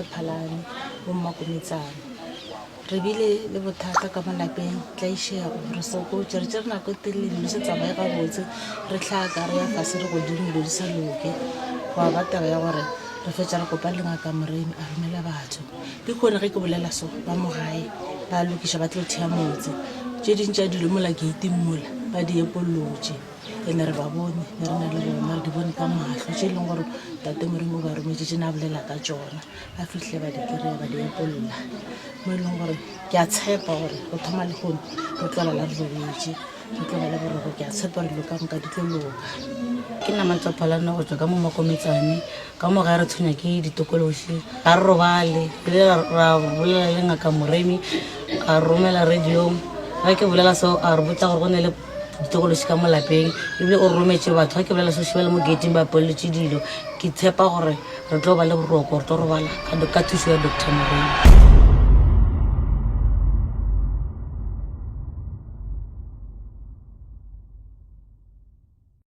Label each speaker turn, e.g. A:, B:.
A: Moporesidente Phalane go Mmakometsane re bile le bothata ka malapeng tla ishea gore soko re nako telele le se tsamaye ga botse re tlhaka re ya fase re godimo le sa loke wa ba taba ya gore re fetsa re kopa le ngaka Moremi a romela batho ke khone ge ke bolela so ba mo gae ba lokisha ba tlo thea motse tse dintša dilo mola ke itimmola ba di epolotše ene re ba bone re na le bona re di bone ka mahlo tše leng gore tate Moremi o ba rometše na bolela ka tšona a fihle ba di kry-a ba di epolola mo e leng gore ke a tshepa gore go thoma le kgone go tlola la re robetše go tlola le boroko ke a tshepa re loka nka di tlo loka
B: ke nna Mantsa Phalane go tswa ka mo Mmakometsane ka mo ga re tshwenya ke ditokološi ga re robale le ra bolela le ngaka Moremi a romela radio ga ke bolela so a re botsa gore go ne le ditokološi ka mo lapeng ebile o rometše batho ga ke bolela so shebele mo gating ba poletse dilo ke tshepa gore re tlo ba le boroko re tlo robala ka thuso ya Dr. Moremi.